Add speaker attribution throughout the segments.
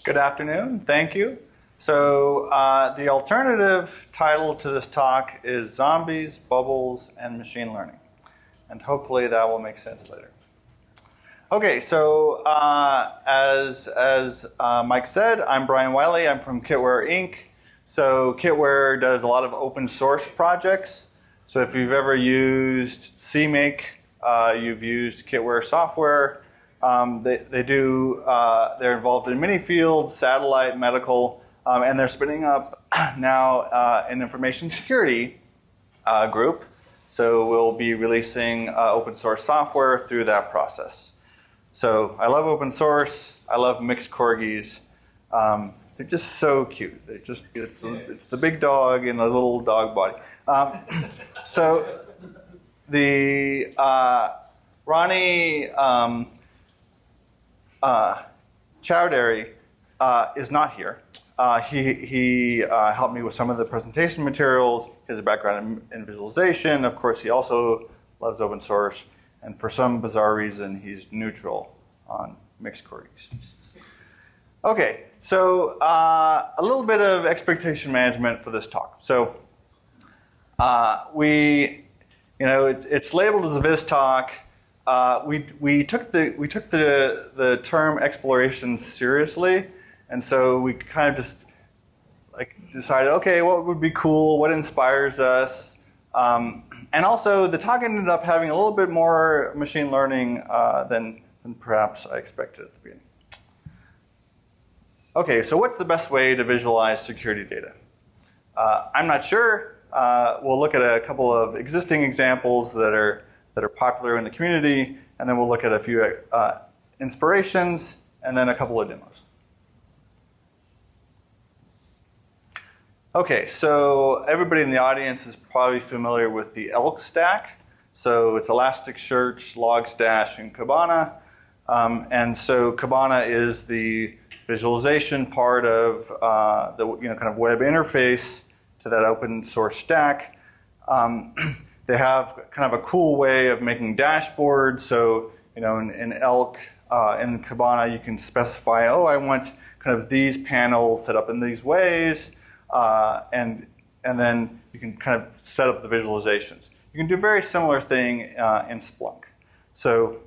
Speaker 1: Good afternoon. Thank you. So the alternative title to this talk is Zombies, Bubbles, and Machine Learning. And hopefully that will make sense later. Okay, so as Mike said, I'm Brian Wylie. I'm from Kitware Inc. So Kitware does a lot of open source projects. So if you've ever used CMake, you've used Kitware software. They're involved in many fields, satellite, medical, and they're spinning up now an information security group. So we'll be releasing open source software through that process. So I love open source. I love mixed corgis. They're just so cute. It's the big dog in a little dog body. So the Roni Choudhury is not here. He helped me with some of the presentation materials. He has a background in visualization. Of course, he also loves open source. And for some bizarre reason, he's neutral on mixed corgis. Okay, so a little bit of expectation management for this talk. So it's labeled as a Viz talk. We took the term exploration seriously, and so we kind of just decided, okay, what would be cool? What inspires us? And also, the talk ended up having a little bit more machine learning than perhaps I expected at the beginning. Okay, so what's the best way to visualize security data? I'm not sure. We'll look at a couple of existing examples that are popular in the community, and then we'll look at a few inspirations, and then a couple of demos. Okay, so everybody in the audience is probably familiar with the ELQ Stack. So it's Elasticsearch, Logstash, and Kibana. And so Kibana is the visualization part of the kind of web interface to that open source stack. They have kind of a cool way of making dashboards. So in ELK, in Kibana, you can specify, oh, I want kind of these panels set up in these ways. And then you can kind of set up the visualizations. You can do a very similar thing in Splunk. So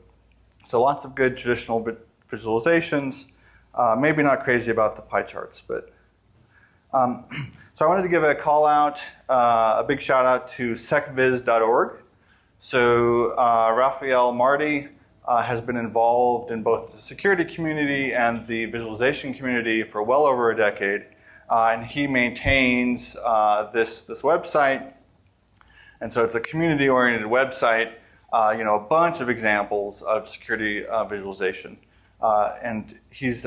Speaker 1: lots of good traditional visualizations. Maybe not crazy about the pie charts, but so I wanted to give a call out, a big shout out to secviz.org. So Raphael Marty has been involved in both the security community and the visualization community for well over a decade. And he maintains this website. And so it's a community-oriented website, a bunch of examples of security visualization. And he's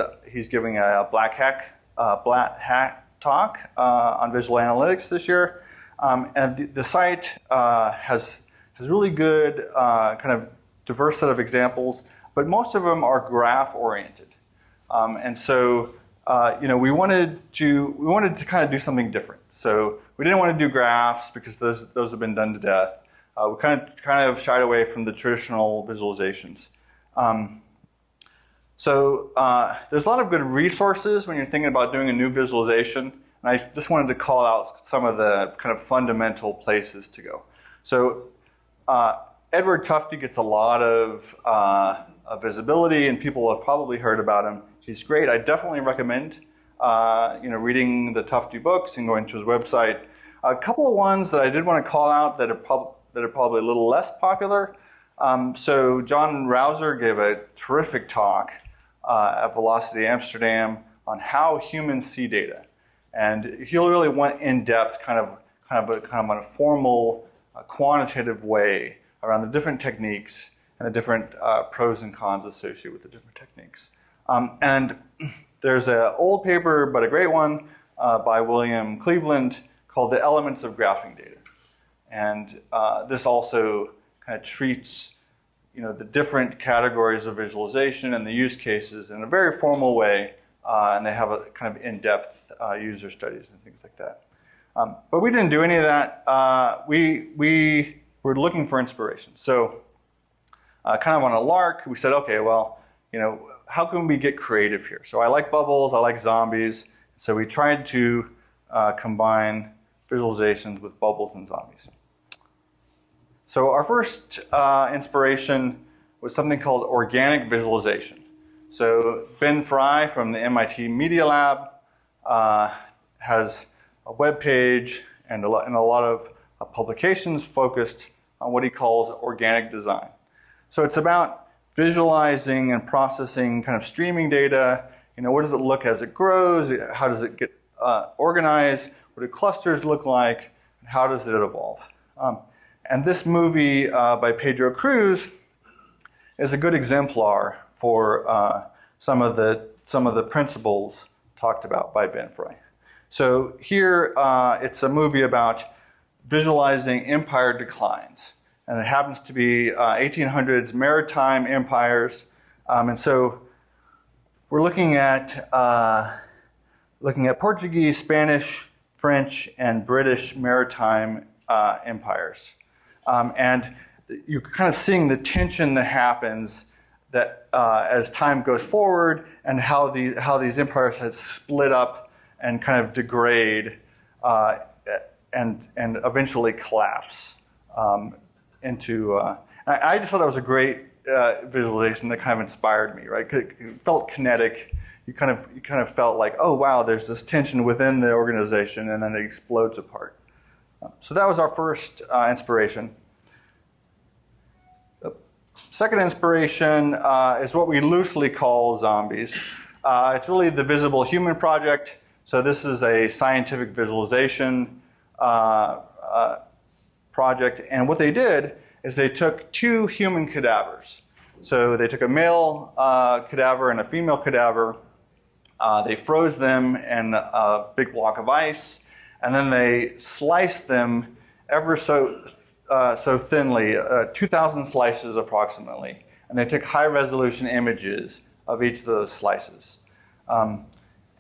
Speaker 1: giving a black hat talk on visual analytics this year. And the site has really good kind of diverse set of examples, but most of them are graph-oriented. And so we wanted to kind of do something different. So we didn't want to do graphs because those have been done to death. We kind of shied away from the traditional visualizations. So there's a lot of good resources when you're thinking about doing a new visualization. And I just wanted to call out some of the kind of fundamental places to go. So Edward Tufte gets a lot of visibility, and people have probably heard about him. He's great. I definitely recommend reading the Tufte books and going to his website. A couple of ones that I did want to call out that are probably a little less popular. So John Rouser gave a terrific talk at Velocity Amsterdam on how humans see data, and he really went in depth, kind of on a formal, quantitative way around the different techniques and the different pros and cons associated with the different techniques. And there's an old paper, but a great one, by William Cleveland called The Elements of Graphing Data. And this also kind of treats the different categories of visualization and the use cases in a very formal way. And they have a kind of in-depth user studies and things like that. But we didn't do any of that. We were looking for inspiration. So kind of on a lark, we said, okay, well, how can we get creative here? So I like bubbles, I like zombies. So we tried to combine visualizations with bubbles and zombies. So our first inspiration was something called organic visualization. So Ben Fry from the MIT Media Lab has a web page and a lot of publications focused on what he calls organic design. So it's about visualizing and processing kind of streaming data. What does it look as it grows? How does it get organized? What do clusters look like? And how does it evolve? And this movie by Pedro Cruz is a good exemplar for some of the principles talked about by Ben Fry. So here it's a movie about visualizing empire declines, and it happens to be 1800s maritime empires, and so we're looking at Portuguese, Spanish, French, and British maritime empires, and you're kind of seeing the tension that happens that as time goes forward, and how these empires had split up and kind of degrade and eventually collapse into. I just thought that was a great visualization that kind of inspired me, right? It felt kinetic. You kind of felt like, oh wow, there's this tension within the organization, and then it explodes apart. So that was our first inspiration. The second inspiration is what we loosely call zombies. It's really the Visible Human Project. So this is a scientific visualization project, and what they did is they took two human cadavers. So they took a male cadaver and a female cadaver. They froze them in a big block of ice, and then they sliced them ever so thinly, 2,000 slices approximately, and they took high-resolution images of each of those slices.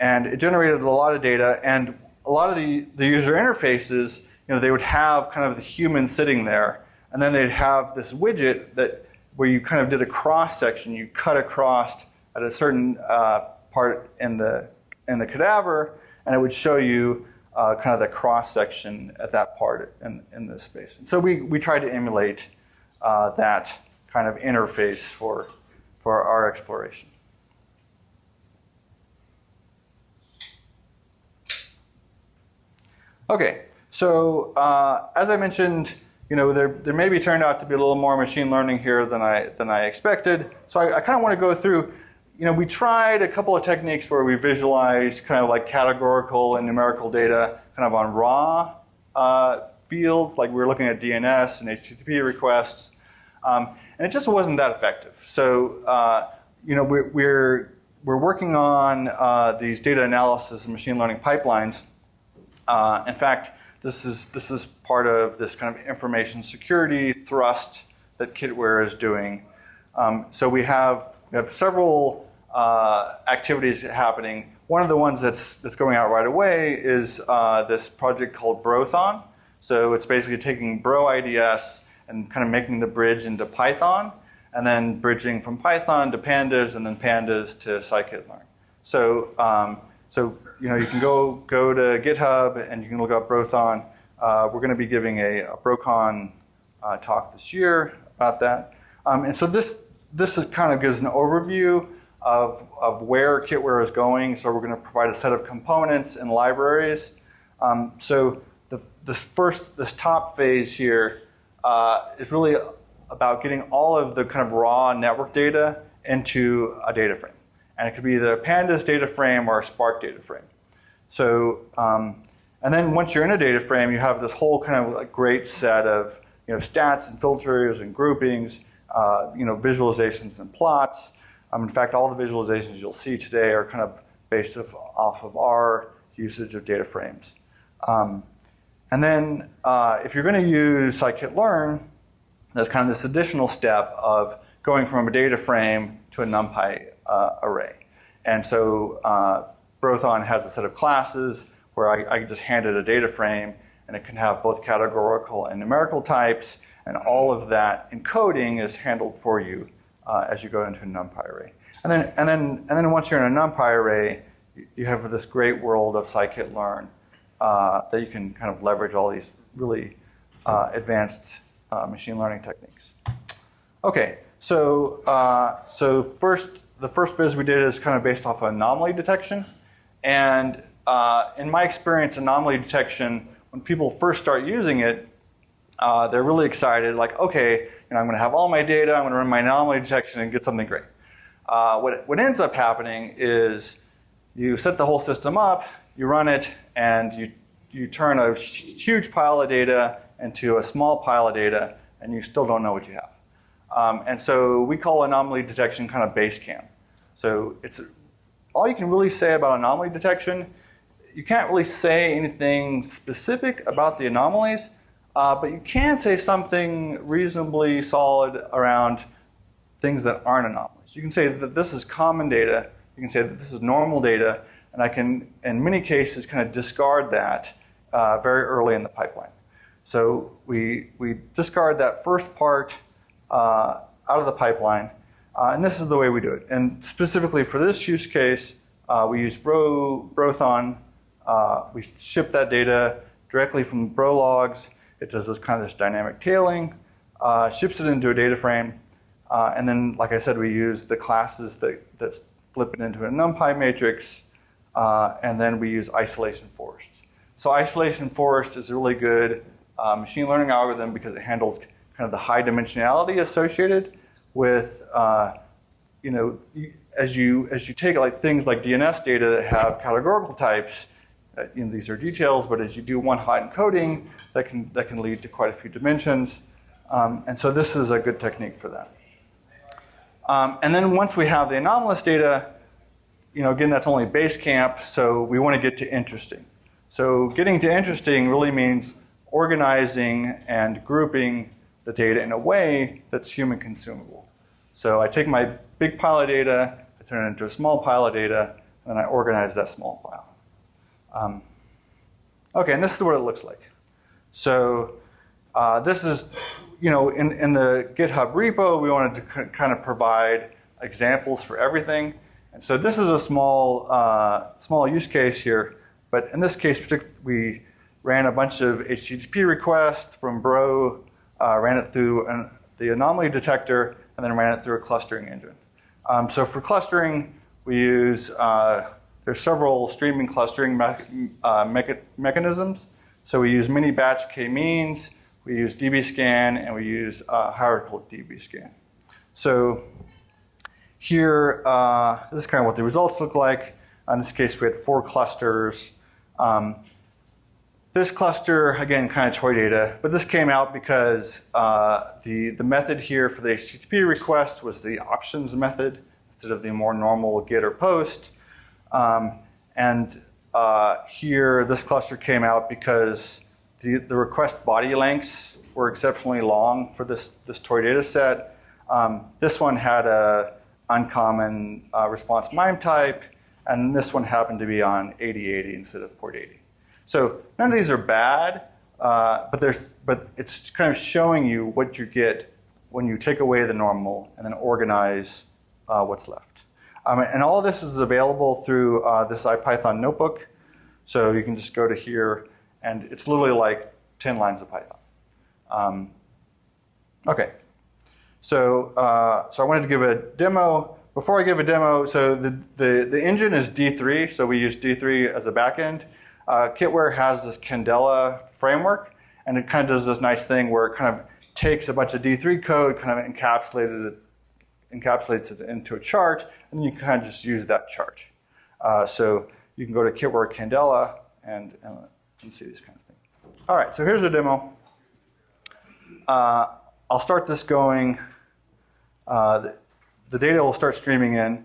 Speaker 1: And it generated a lot of data, and a lot of the user interfaces, they would have kind of the human sitting there, and then they'd have this widget where you kind of did a cross section. You cut across at a certain part in the cadaver, and it would show you kind of the cross section at that part in this space. And so we tried to emulate that kind of interface for our exploration. Okay, so as I mentioned, there maybe turned out to be a little more machine learning here than I expected. So I kind of want to go through. We tried a couple of techniques where we visualized kind of like categorical and numerical data kind of on raw fields, like we were looking at DNS and HTTP requests, and it just wasn't that effective. So we're working on these data analysis and machine learning pipelines. In fact, this is part of this kind of information security thrust that Kitware is doing. So we have several activities happening. One of the ones that's going out right away is this project called Brothon. So it's basically taking Bro IDS and kind of making the bridge into Python, and then bridging from Python to pandas, and then pandas to scikit-learn. So you can go to GitHub and you can look up Brothon. We're going to be giving a BroCon talk this year about that. And so this kind of gives an overview of where Kitware is going. So we're going to provide a set of components and libraries. So this top phase here is really about getting all of the kind of raw network data into a data frame. And it could be either a Pandas data frame or a Spark data frame. So, and then once you're in a data frame, you have this whole kind of like great set of stats and filters and groupings, visualizations and plots. In fact, all the visualizations you'll see today are kind of based off of our usage of data frames. And then if you're going to use scikit-learn, there's kind of this additional step of going from a data frame to a NumPy array. And so Brothon has a set of classes where I can just hand it a data frame, and it can have both categorical and numerical types, and all of that encoding is handled for you as you go into a NumPy array. And then once you're in a NumPy array, you have this great world of scikit-learn that you can kind of leverage all these really advanced machine learning techniques. Okay, so the first viz we did is kind of based off of anomaly detection. And in my experience, anomaly detection, when people first start using it, they're really excited, like, okay, I'm going to have all my data, I'm going to run my anomaly detection and get something great. What ends up happening is you set the whole system up, you run it, and you turn a huge pile of data into a small pile of data, and you still don't know what you have. And so we call anomaly detection kind of base camp. So it's all you can really say about anomaly detection. You can't really say anything specific about the anomalies, but you can say something reasonably solid around things that aren't anomalies. You can say that this is common data, you can say that this is normal data, and I can, in many cases, kind of discard that very early in the pipeline. So we discard that first part out of the pipeline, and this is the way we do it. And specifically for this use case, we use Brothon. We ship that data directly from Bro logs. It does this kind of dynamic tailing, ships it into a data frame, and then, like I said, we use the classes that flip it into a NumPy matrix, and then we use isolation forest. So isolation forest is a really good machine learning algorithm because it handles kind of the high dimensionality associated with, as you take like things like DNS data that have categorical types. These are details, but as you do one hot encoding, that can lead to quite a few dimensions, and so this is a good technique for that. And then once we have the anomalous data, again, that's only base camp, so we want to get to interesting. So getting to interesting really means organizing and grouping the data in a way that's human consumable. So I take my big pile of data, I turn it into a small pile of data, and then I organize that small pile. Okay, and this is what it looks like. So this is, in the GitHub repo, we wanted to kind of provide examples for everything. And so this is a small use case here, but in this case, we ran a bunch of HTTP requests from Bro, ran it through the anomaly detector, and then ran it through a clustering engine. So for clustering, we use there's several streaming clustering mechanisms. So we use mini batch k-means, we use dbscan, and we use hierarchical dbscan. So here, this is kind of what the results look like. In this case, we had 4 clusters. This cluster, again, kind of toy data, but this came out because the method here for the HTTP request was the options method instead of the more normal get or post. Here, this cluster came out because the request body lengths were exceptionally long for this toy data set. This one had a uncommon response MIME type, and this one happened to be on 8080 instead of port 80. So none of these are bad, but it's kind of showing you what you get when you take away the normal and then organize what's left. And all of this is available through this IPython notebook. So you can just go to here, and it's literally like 10 lines of Python. Okay. So I wanted to give a demo. Before I give a demo, so the engine is D3, so we use D3 as a backend. Kitware has this Candela framework, and it kind of does this nice thing where it kind of takes a bunch of D3 code, kind of encapsulates it into a chart, and then you kind of just use that chart. So you can go to Kitware Candela and see this kind of thing. All right, so here's a demo. I'll start this going. The data will start streaming in.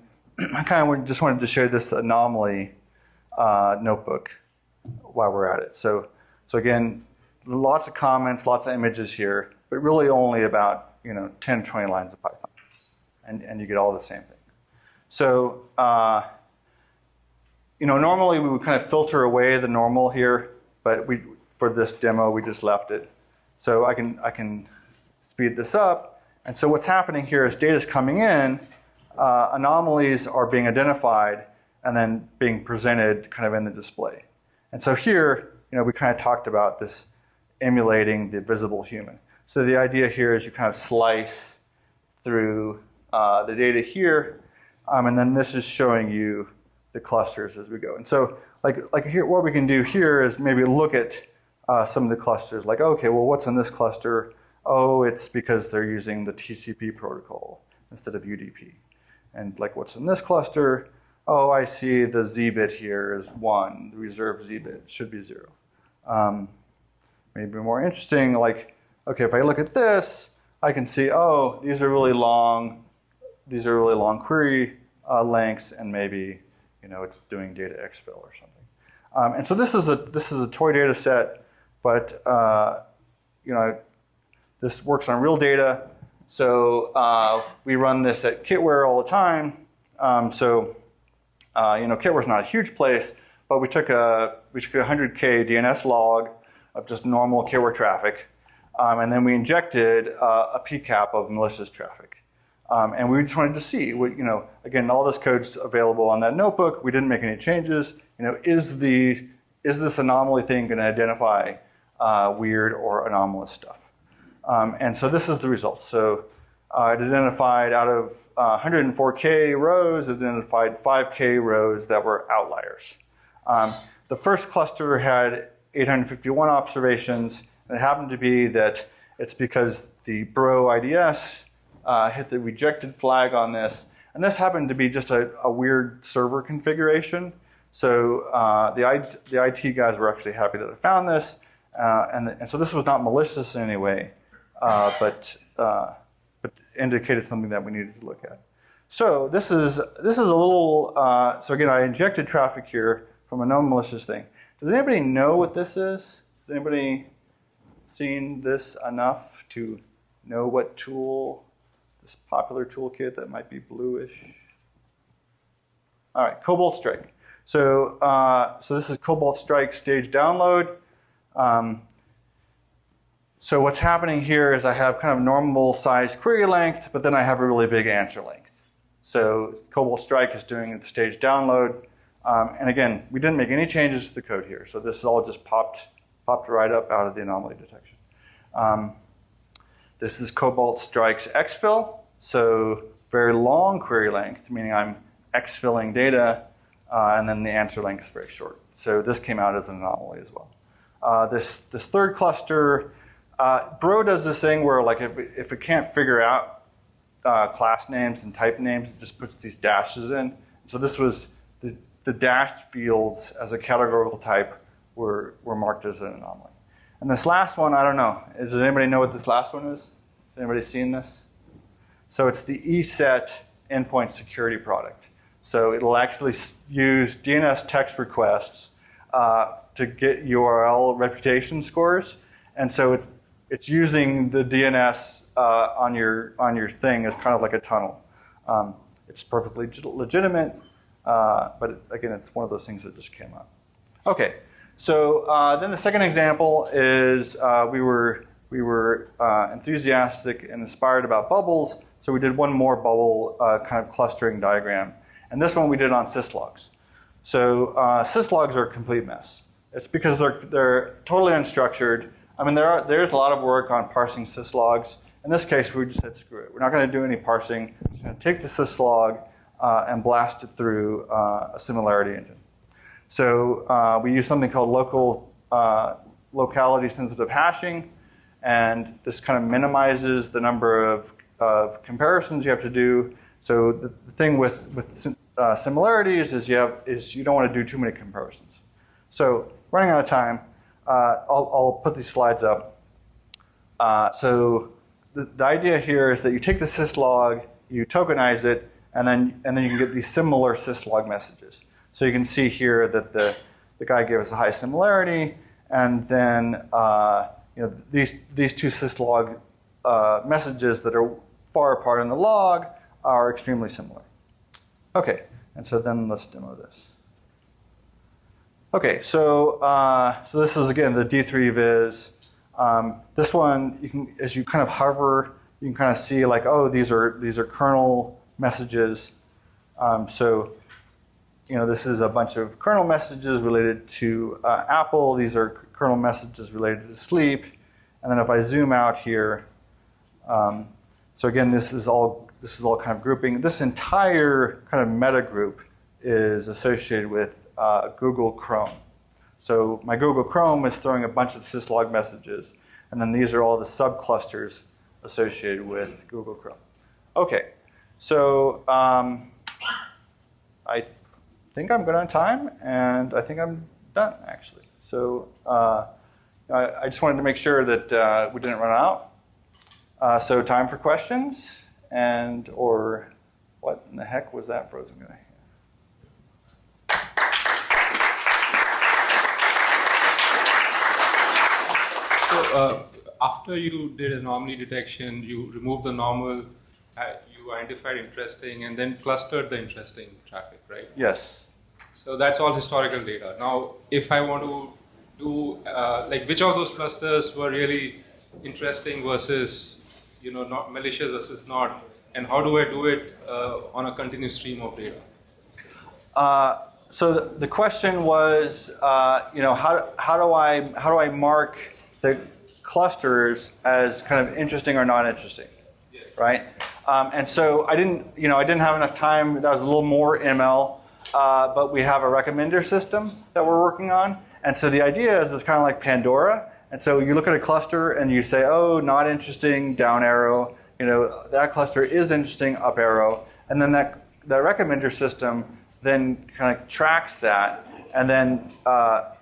Speaker 1: I kind of just wanted to show this anomaly notebook while we're at it. So again, lots of comments, lots of images here, but really only about 10, 20 lines of Python, and you get all the same thing. So normally we would kind of filter away the normal here, but for this demo we just left it. So I can speed this up, and so what's happening here is data's coming in, anomalies are being identified and then being presented kind of in the display. And so here, we kind of talked about this emulating the visible human. So the idea here is you kind of slice through the data here, and then this is showing you the clusters as we go. And so like here, what we can do here is maybe look at some of the clusters, like, okay, well, what's in this cluster? Oh, it's because they're using the TCP protocol instead of UDP. And like, what's in this cluster? Oh, I see the Z bit here is 1. The reserved Z bit should be 0. Maybe more interesting, like, okay, if I look at this, I can see, oh, these are really long query lengths, and maybe it's doing data exfil or something. And so this is a toy data set, but this works on real data. So we run this at Kitware all the time. Kitware's not a huge place, but we took a 100K DNS log of just normal Kitware traffic, and then we injected a PCAP of malicious traffic. And we just wanted to see, again, all this code's available on that notebook. We didn't make any changes. Is this anomaly thing going to identify weird or anomalous stuff? And so this is the result. So it identified out of 104K rows, it identified 5K rows that were outliers. The first cluster had 851 observations, and it happened to be that it's because the bro IDS hit the rejected flag on this, and this happened to be just a weird server configuration. So the IT guys were actually happy that I found this, and so this was not malicious in any way, but indicated something that we needed to look at. So this is a little. So again, I injected traffic here from a known malicious thing. Does anybody know what this is? Has anybody seen this enough to know what tool? This popular toolkit that might be bluish. All right, Cobalt Strike. So this is Cobalt Strike stage download. So what's happening here is I have kind of normal size query length, but then I have a really big answer length. So Cobalt Strike is doing the stage download. And again, we didn't make any changes to the code here. So this all just popped right up out of the anomaly detection. This is Cobalt Strike's exfil. So very long query length, meaning I'm exfilling data, and then the answer length is very short. So this came out as an anomaly as well. This third cluster, Bro does this thing where, like, if it can't figure out class names and type names, it just puts these dashes in. So this was the dashed fields as a categorical type were marked as an anomaly. And this last one, I don't know. Does anybody know what this last one is? Has anybody seen this? So it's the ESET endpoint security product. So it'll actually use DNS text requests to get URL reputation scores, and so it's using the DNS on your thing as kind of like a tunnel. It's perfectly legitimate, but again, it's one of those things that just came up. Okay, so then the second example is we were enthusiastic and inspired about bubbles, so we did one more bubble kind of clustering diagram, and this one we did on syslogs. So syslogs are a complete mess. It's because they're totally unstructured. I mean, there's a lot of work on parsing syslogs. In this case, we just said, screw it. We're not going to do any parsing. We're just going to take the syslog and blast it through a Similarity Engine. So we use something called locality-sensitive hashing, and this kind of minimizes the number of comparisons you have to do. So the thing with similarities is you don't want to do too many comparisons. So running out of time, I'll put these slides up. So the idea here is that you take the syslog, you tokenize it, and then you can get these similar syslog messages. So you can see here that the guy gave us a high similarity, and then these two syslog messages that are far apart in the log are extremely similar. Okay, and so then let's demo this. Okay, so this is again the D3 viz. This one, as you kind of hover, you can kind of see like, oh, these are kernel messages. So, this is a bunch of kernel messages related to Apple. These are kernel messages related to sleep. And then if I zoom out here, so again, this is all kind of grouping. This entire kind of meta group is associated with Google Chrome. So my Google Chrome is throwing a bunch of syslog messages, and then these are all the subclusters associated with Google Chrome. Okay, so I think I'm good on time, and I think I'm done, actually. So I just wanted to make sure that we didn't run out. So time for questions, or what in the heck was that frozen guy?
Speaker 2: So after you did anomaly detection, you removed the normal, you identified interesting, and then clustered the interesting traffic, right?
Speaker 1: Yes.
Speaker 2: So that's all historical data. Now, if I want to do, which of those clusters were really interesting versus, not malicious versus not, and how do I do it on a continuous stream of data?
Speaker 1: So the question was, how do I mark the clusters as kind of interesting or not interesting, right? And so I didn't have enough time. That was a little more ML, but we have a recommender system that we're working on. And so the idea is it's kind of like Pandora. And so you look at a cluster and you say, oh, not interesting, down arrow. That cluster is interesting, up arrow. And then that recommender system then kind of tracks that and then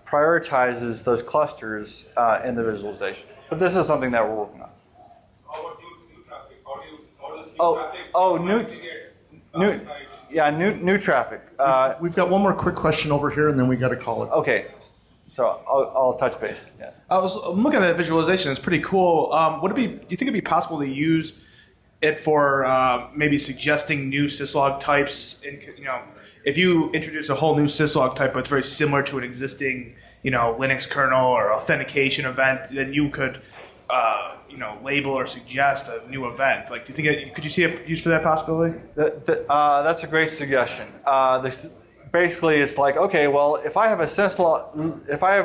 Speaker 1: prioritizes those clusters in the visualization. But this is something that we're working on.
Speaker 2: How about new traffic? How does
Speaker 1: new traffic.
Speaker 3: We've got one more quick question over here, and then we got to call it.
Speaker 1: Okay, so I'll touch base. Yeah.
Speaker 4: I'm looking at that visualization. It's pretty cool. Do you think it'd be possible to use it for maybe suggesting new syslog types? If you introduce a whole new syslog type, but it's very similar to an existing, Linux kernel or authentication event, then you could, label or suggest a new event. Like, do you think could you see a use for that possibility?
Speaker 1: That's a great suggestion. Basically, it's like, okay, well, if I have an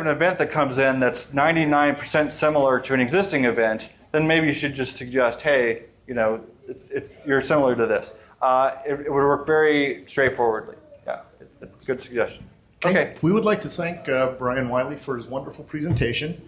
Speaker 1: event that comes in that's 99% similar to an existing event, then maybe you should just suggest, hey, you're similar to this. It would work very straightforwardly. Yeah, it's a good suggestion. Okay.
Speaker 3: We would like to thank Brian Wylie for his wonderful presentation.